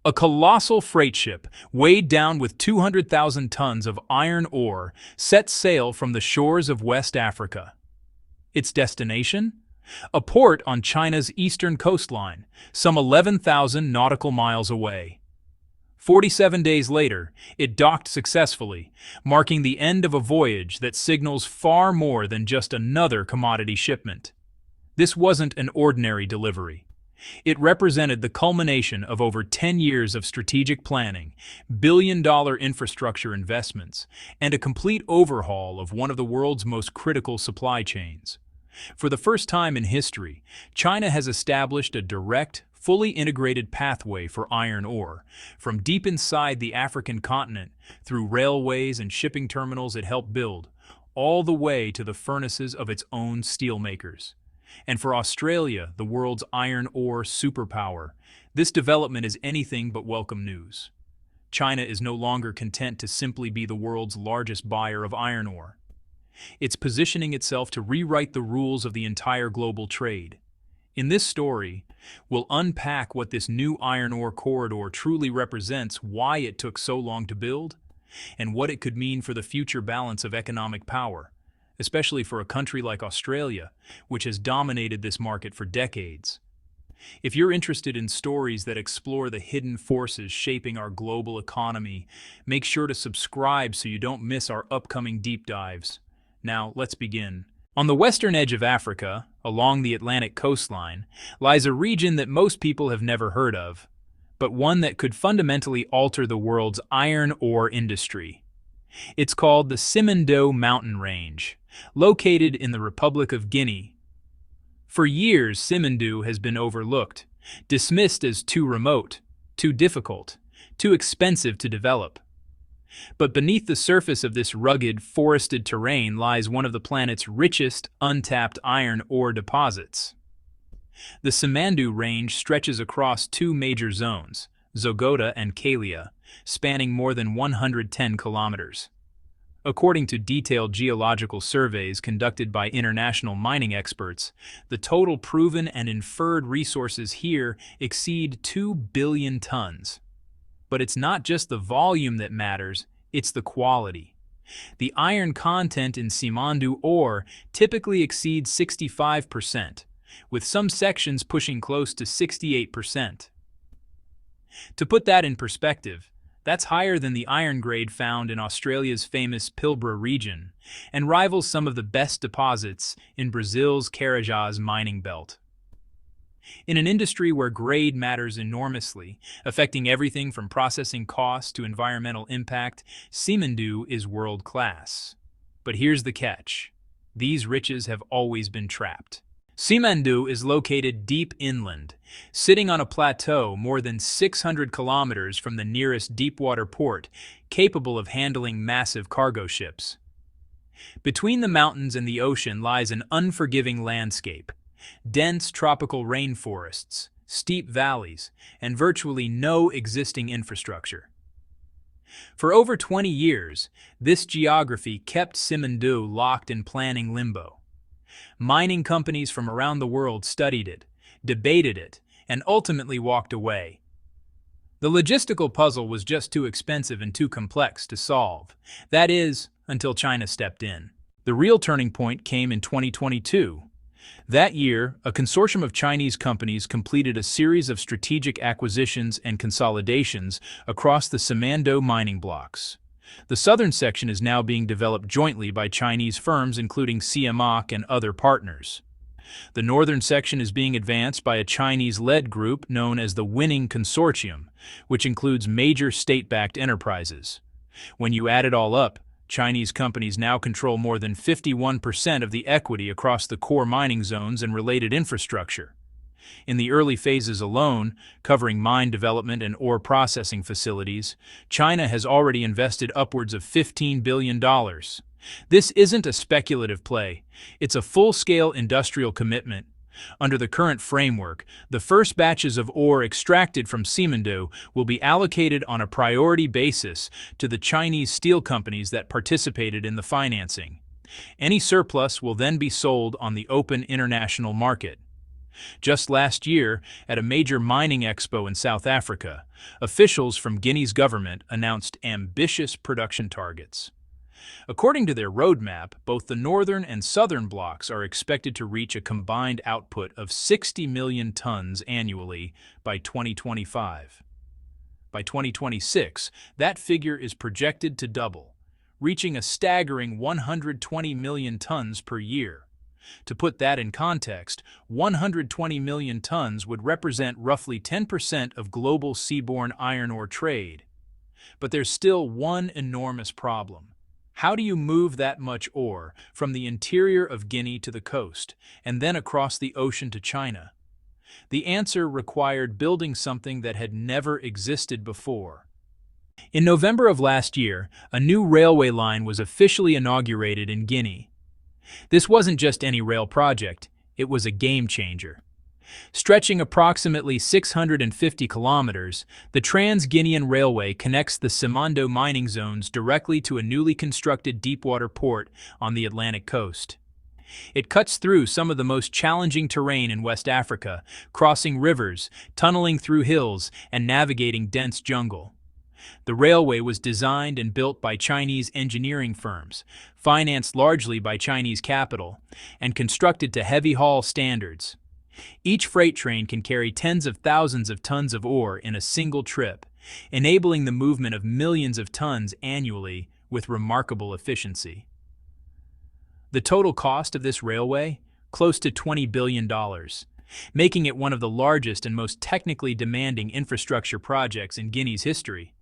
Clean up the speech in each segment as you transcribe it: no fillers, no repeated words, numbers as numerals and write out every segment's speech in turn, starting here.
A colossal freight ship, weighed down with 200,000 tons of iron ore, set sail from the shores of West Africa. Its destination? A port on China's eastern coastline, some 11,000 nautical miles away. 47 days later, it docked successfully, marking the end of a voyage that signals far more than just another commodity shipment. This wasn't an ordinary delivery. It represented the culmination of over 10 years of strategic planning, billion-dollar infrastructure investments, and a complete overhaul of one of the world's most critical supply chains. For the first time in history, China has established a direct, fully integrated pathway for iron ore, from deep inside the African continent, through railways and shipping terminals it helped build, all the way to the furnaces of its own steelmakers. And for Australia, the world's iron ore superpower, this development is anything but welcome news. China is no longer content to simply be the world's largest buyer of iron ore. It's positioning itself to rewrite the rules of the entire global trade. In this story, we'll unpack what this new iron ore corridor truly represents, why it took so long to build, and what it could mean for the future balance of economic power, especially for a country like Australia, which has dominated this market for decades. If you're interested in stories that explore the hidden forces shaping our global economy, make sure to subscribe so you don't miss our upcoming deep dives. Now, let's begin. On the western edge of Africa, along the Atlantic coastline, lies a region that most people have never heard of, but one that could fundamentally alter the world's iron ore industry. It's called the Simandou mountain range, located in the Republic of Guinea. For years, Simandou has been overlooked, dismissed as too remote, too difficult, too expensive to develop. But beneath the surface of this rugged, forested terrain lies one of the planet's richest, untapped iron ore deposits. The Simandou range stretches across two major zones, Zogota and Kalia, spanning more than 110 kilometers. According to detailed geological surveys conducted by international mining experts, the total proven and inferred resources here exceed 2 billion tons. But it's not just the volume that matters, it's the quality. The iron content in Simandou ore typically exceeds 65%, with some sections pushing close to 68%. To put that in perspective, that's higher than the iron grade found in Australia's famous Pilbara region, and rivals some of the best deposits in Brazil's Carajás mining belt. In an industry where grade matters enormously, affecting everything from processing costs to environmental impact, Simandou is world-class. But here's the catch. These riches have always been trapped. Simandou is located deep inland, sitting on a plateau more than 600 kilometers from the nearest deepwater port, capable of handling massive cargo ships. Between the mountains and the ocean lies an unforgiving landscape, dense tropical rainforests, steep valleys, and virtually no existing infrastructure. For over 20 years, this geography kept Simandou locked in planning limbo. Mining companies from around the world studied it, debated it, and ultimately walked away. The logistical puzzle was just too expensive and too complex to solve. That is, until China stepped in. The real turning point came in 2022. That year, a consortium of Chinese companies completed a series of strategic acquisitions and consolidations across the Simandou mining blocks. The southern section is now being developed jointly by Chinese firms including CMOC and other partners. The northern section is being advanced by a Chinese-led group known as the Winning Consortium, which includes major state-backed enterprises. When you add it all up, Chinese companies now control more than 51% of the equity across the core mining zones and related infrastructure. In the early phases alone, covering mine development and ore processing facilities, China has already invested upwards of $15 billion. This isn't a speculative play, it's a full-scale industrial commitment. Under the current framework, the first batches of ore extracted from Simandou will be allocated on a priority basis to the Chinese steel companies that participated in the financing. Any surplus will then be sold on the open international market. Just last year, at a major mining expo in South Africa, officials from Guinea's government announced ambitious production targets. According to their roadmap, both the northern and southern blocks are expected to reach a combined output of 60 million tons annually by 2025. By 2026, that figure is projected to double, reaching a staggering 120 million tons per year. To put that in context, 120 million tons would represent roughly 10% of global seaborne iron ore trade. But there's still one enormous problem. How do you move that much ore from the interior of Guinea to the coast, and then across the ocean to China? The answer required building something that had never existed before. In November of last year, a new railway line was officially inaugurated in Guinea. This wasn't just any rail project, it was a game changer. Stretching approximately 650 kilometers, the Trans-Guinean Railway connects the Simandou mining zones directly to a newly constructed deepwater port on the Atlantic coast. It cuts through some of the most challenging terrain in West Africa, crossing rivers, tunneling through hills, and navigating dense jungle. The railway was designed and built by Chinese engineering firms, financed largely by Chinese capital, and constructed to heavy-haul standards. Each freight train can carry tens of thousands of tons of ore in a single trip, enabling the movement of millions of tons annually with remarkable efficiency. The total cost of this railway? Close to $20 billion, making it one of the largest and most technically demanding infrastructure projects in Guinea's history.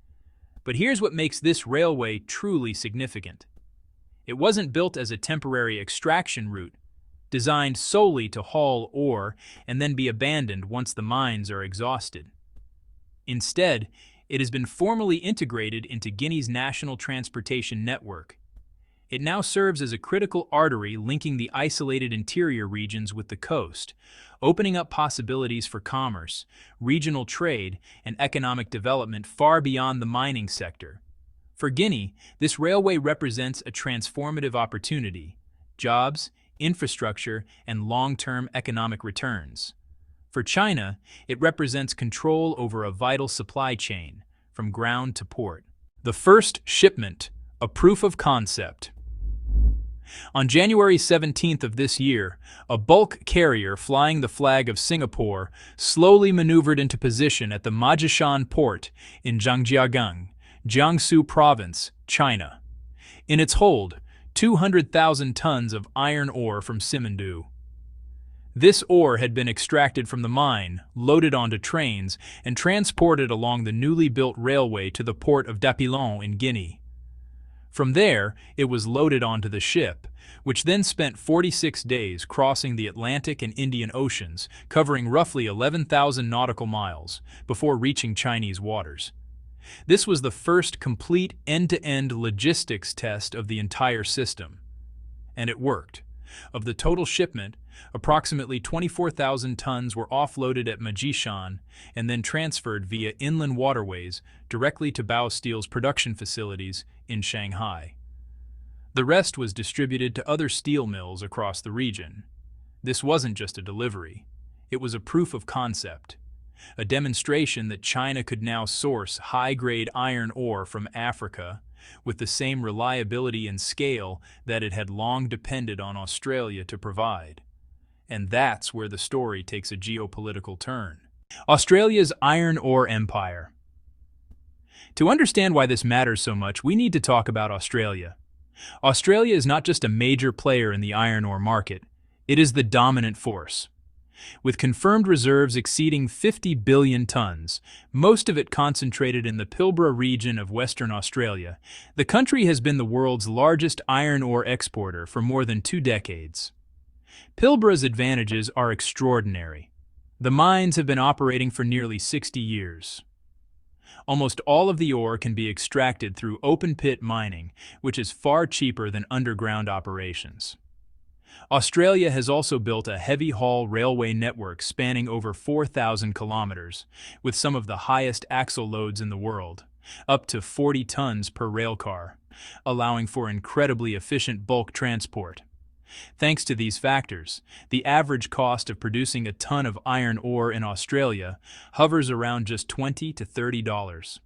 But here's what makes this railway truly significant. It wasn't built as a temporary extraction route, designed solely to haul ore and then be abandoned once the mines are exhausted. Instead, it has been formally integrated into Guinea's national transportation network. It now serves as a critical artery linking the isolated interior regions with the coast, opening up possibilities for commerce, regional trade, and economic development far beyond the mining sector. For Guinea, this railway represents a transformative opportunity: jobs, infrastructure, and long-term economic returns. For China, it represents control over a vital supply chain, from ground to port. The first shipment, a proof of concept. On January 17th of this year, a bulk carrier flying the flag of Singapore slowly maneuvered into position at the Majishan port in Zhangjiagang, Jiangsu Province, China. In its hold, 200,000 tons of iron ore from Simandou. This ore had been extracted from the mine, loaded onto trains, and transported along the newly built railway to the port of Dapillon in Guinea. From there, it was loaded onto the ship, which then spent 46 days crossing the Atlantic and Indian Oceans, covering roughly 11,000 nautical miles, before reaching Chinese waters. This was the first complete end-to-end logistics test of the entire system. And it worked. Of the total shipment, approximately 24,000 tons were offloaded at Majishan and then transferred via inland waterways directly to Baosteel's production facilities in Shanghai. The rest was distributed to other steel mills across the region. This wasn't just a delivery. It was a proof of concept, a demonstration that China could now source high-grade iron ore from Africa with the same reliability and scale that it had long depended on Australia to provide. And that's where the story takes a geopolitical turn. Australia's iron ore empire. To understand why this matters so much, we need to talk about Australia. Australia is not just a major player in the iron ore market, it is the dominant force. With confirmed reserves exceeding 50 billion tons, most of it concentrated in the Pilbara region of Western Australia, the country has been the world's largest iron ore exporter for more than 2 decades. Pilbara's advantages are extraordinary. The mines have been operating for nearly 60 years. Almost all of the ore can be extracted through open-pit mining, which is far cheaper than underground operations. Australia has also built a heavy-haul railway network spanning over 4,000 kilometers, with some of the highest axle loads in the world, up to 40 tons per railcar, allowing for incredibly efficient bulk transport. Thanks to these factors, the average cost of producing a ton of iron ore in Australia hovers around just $20 to $30.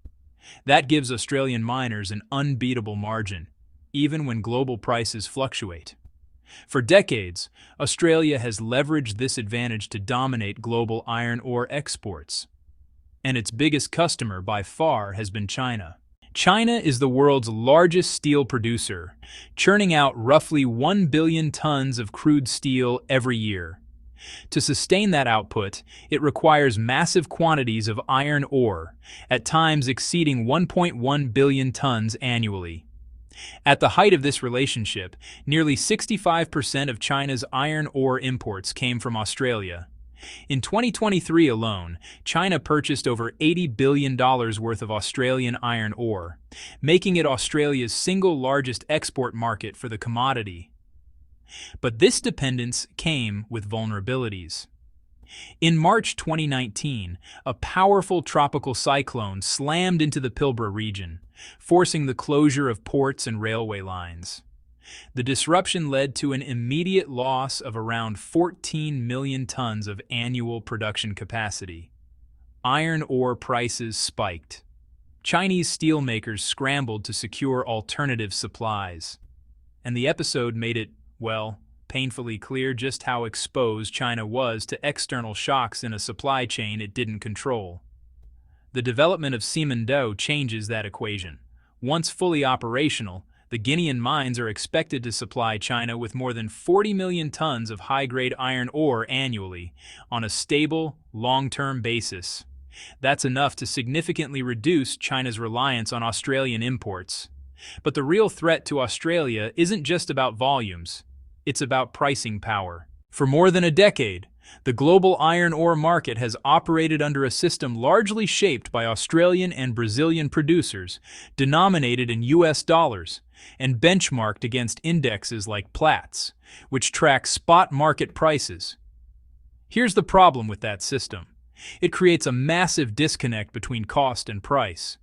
That gives Australian miners an unbeatable margin, even when global prices fluctuate. For decades, Australia has leveraged this advantage to dominate global iron ore exports. And its biggest customer by far has been China. China is the world's largest steel producer, churning out roughly 1 billion tons of crude steel every year. To sustain that output, it requires massive quantities of iron ore, at times exceeding 1.1 billion tons annually. At the height of this relationship, nearly 65% of China's iron ore imports came from Australia. In 2023 alone, China purchased over $80 billion worth of Australian iron ore, making it Australia's single largest export market for the commodity. But this dependence came with vulnerabilities. In March 2019, a powerful tropical cyclone slammed into the Pilbara region, forcing the closure of ports and railway lines. The disruption led to an immediate loss of around 14 million tons of annual production capacity. Iron ore prices spiked. Chinese steelmakers scrambled to secure alternative supplies. And the episode made it, well, painfully clear just how exposed China was to external shocks in a supply chain it didn't control. The development of Simandou changes that equation. Once fully operational, the Guinean mines are expected to supply China with more than 40 million tons of high-grade iron ore annually on a stable, long-term basis. That's enough to significantly reduce China's reliance on Australian imports. But the real threat to Australia isn't just about volumes, it's about pricing power. For more than a decade, the global iron ore market has operated under a system largely shaped by Australian and Brazilian producers, denominated in US dollars, and benchmarked against indexes like Platts, which track spot market prices. Here's the problem with that system. It creates a massive disconnect between cost and price.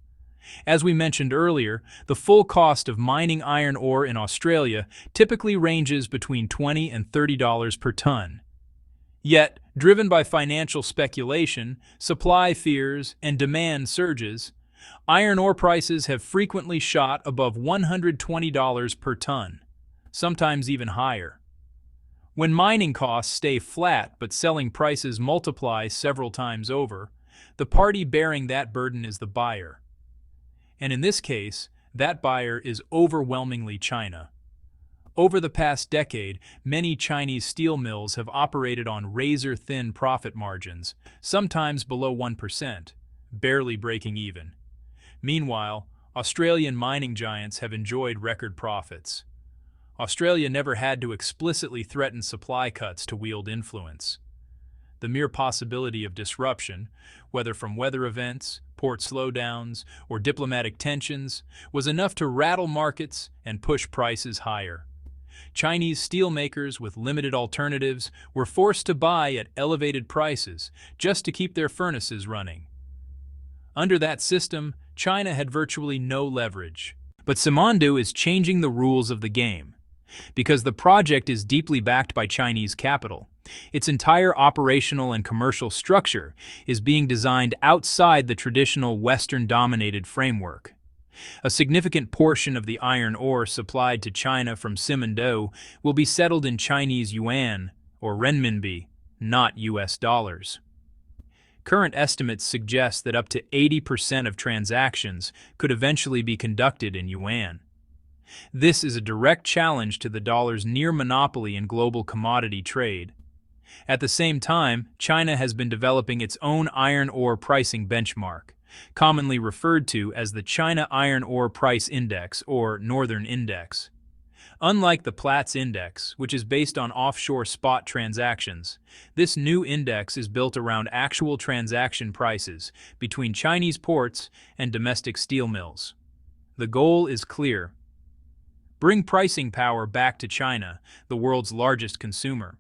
As we mentioned earlier, the full cost of mining iron ore in Australia typically ranges between $20 and $30 per ton. Yet, driven by financial speculation, supply fears, and demand surges, iron ore prices have frequently shot above $120 per ton, sometimes even higher. When mining costs stay flat but selling prices multiply several times over, the party bearing that burden is the buyer. And in this case, that buyer is overwhelmingly China. Over the past decade, many Chinese steel mills have operated on razor-thin profit margins, sometimes below 1%, barely breaking even. Meanwhile, Australian mining giants have enjoyed record profits. Australia never had to explicitly threaten supply cuts to wield influence. The mere possibility of disruption, whether from weather events, port slowdowns, or diplomatic tensions, was enough to rattle markets and push prices higher. Chinese steelmakers with limited alternatives were forced to buy at elevated prices just to keep their furnaces running. Under that system, China had virtually no leverage. But Simandou is changing the rules of the game. Because the project is deeply backed by Chinese capital, its entire operational and commercial structure is being designed outside the traditional Western-dominated framework. A significant portion of the iron ore supplied to China from Simandou will be settled in Chinese yuan, or renminbi, not US dollars. Current estimates suggest that up to 80% of transactions could eventually be conducted in yuan. This is a direct challenge to the dollar's near monopoly in global commodity trade. At the same time, China has been developing its own iron ore pricing benchmark, commonly referred to as the China Iron Ore Price Index or Northern Index. Unlike the Platts Index, which is based on offshore spot transactions, this new index is built around actual transaction prices between Chinese ports and domestic steel mills. The goal is clear: bring pricing power back to China, the world's largest consumer.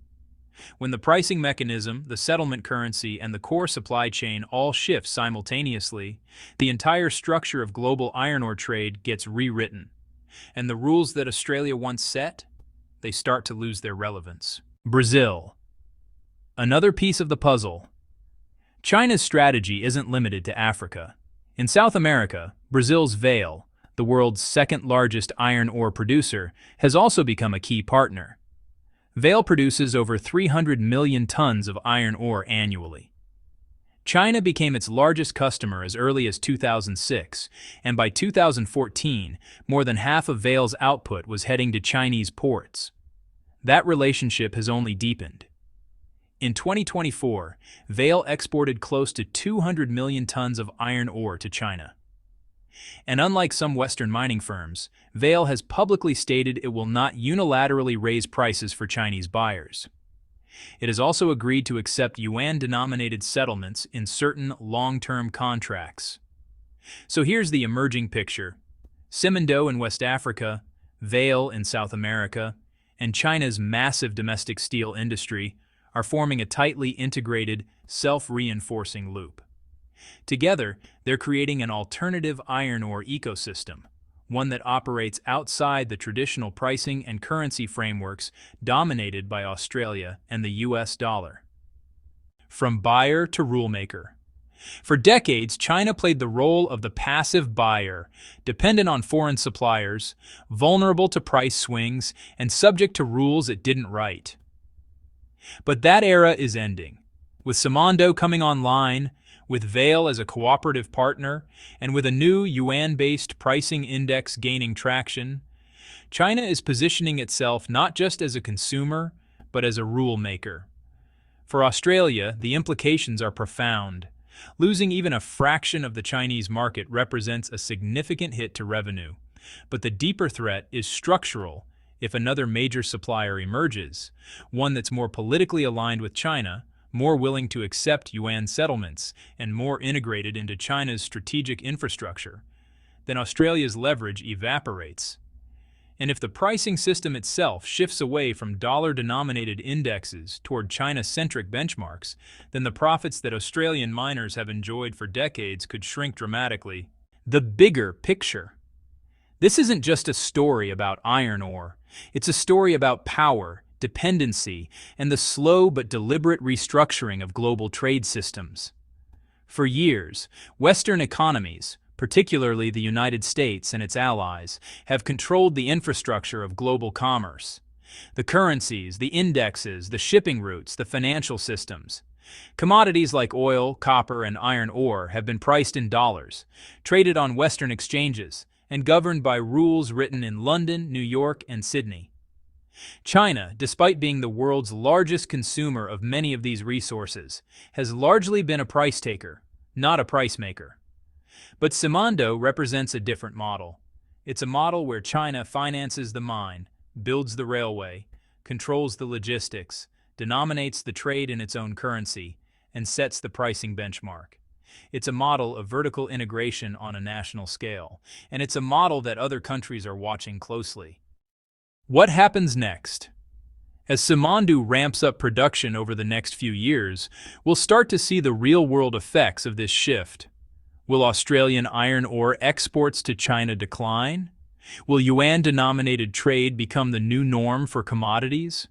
When the pricing mechanism, the settlement currency, and the core supply chain all shift simultaneously, the entire structure of global iron ore trade gets rewritten. And the rules that Australia once set? they start to lose their relevance. Brazil. Another piece of the puzzle. China's strategy isn't limited to Africa. In South America, Brazil's Vale, the world's second-largest iron ore producer, has also become a key partner. Vale produces over 300 million tons of iron ore annually. China became its largest customer as early as 2006, and by 2014, more than half of Vale's output was heading to Chinese ports. That relationship has only deepened. In 2024, Vale exported close to 200 million tons of iron ore to China. And unlike some Western mining firms, Vale has publicly stated it will not unilaterally raise prices for Chinese buyers. It has also agreed to accept yuan-denominated settlements in certain long-term contracts. So here's the emerging picture. Simandou in West Africa, Vale in South America, and China's massive domestic steel industry are forming a tightly integrated, self-reinforcing loop. Together, they're creating an alternative iron ore ecosystem, one that operates outside the traditional pricing and currency frameworks dominated by Australia and the US dollar. From buyer to rulemaker. For decades, China played the role of the passive buyer, dependent on foreign suppliers, vulnerable to price swings, and subject to rules it didn't write. But that era is ending. With Simandou coming online, with Vale as a cooperative partner, and with a new yuan-based pricing index gaining traction, China is positioning itself not just as a consumer, but as a rule maker. For Australia, the implications are profound. Losing even a fraction of the Chinese market represents a significant hit to revenue. But the deeper threat is structural if another major supplier emerges, one that's more politically aligned with China, more willing to accept yuan settlements, and more integrated into China's strategic infrastructure, then Australia's leverage evaporates. And if the pricing system itself shifts away from dollar-denominated indexes toward China-centric benchmarks, then the profits that Australian miners have enjoyed for decades could shrink dramatically. The bigger picture. This isn't just a story about iron ore. It's a story about power, dependency, and the slow but deliberate restructuring of global trade systems. For years, Western economies, particularly the United States and its allies, have controlled the infrastructure of global commerce. The currencies, the indexes, the shipping routes, the financial systems. Commodities like oil, copper, and iron ore have been priced in dollars, traded on Western exchanges, and governed by rules written in London, New York, and Sydney. China, despite being the world's largest consumer of many of these resources, has largely been a price taker, not a price maker. But Simandou represents a different model. It's a model where China finances the mine, builds the railway, controls the logistics, denominates the trade in its own currency, and sets the pricing benchmark. It's a model of vertical integration on a national scale, and it's a model that other countries are watching closely. What happens next? As Simandou ramps up production over the next few years, we'll start to see the real-world effects of this shift. Will Australian iron ore exports to China decline? Will yuan-denominated trade become the new norm for commodities?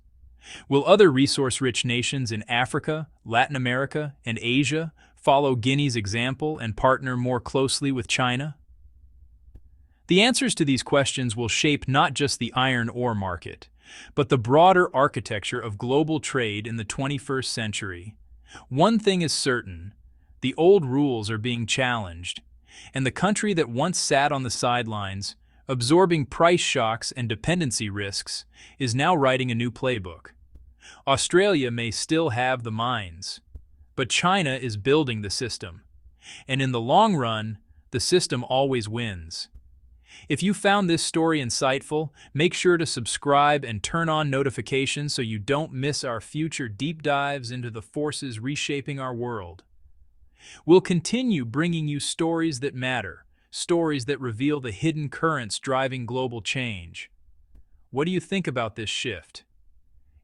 Will other resource-rich nations in Africa, Latin America, and Asia follow Guinea's example and partner more closely with China? The answers to these questions will shape not just the iron ore market, but the broader architecture of global trade in the 21st century. One thing is certain: the old rules are being challenged, and the country that once sat on the sidelines, absorbing price shocks and dependency risks, is now writing a new playbook. Australia may still have the mines, but China is building the system. And in the long run, the system always wins. If you found this story insightful, make sure to subscribe and turn on notifications so you don't miss our future deep dives into the forces reshaping our world. We'll continue bringing you stories that matter, stories that reveal the hidden currents driving global change. What do you think about this shift?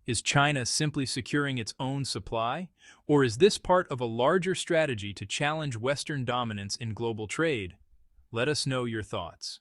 Is China simply securing its own supply, or is this part of a larger strategy to challenge Western dominance in global trade? Let us know your thoughts.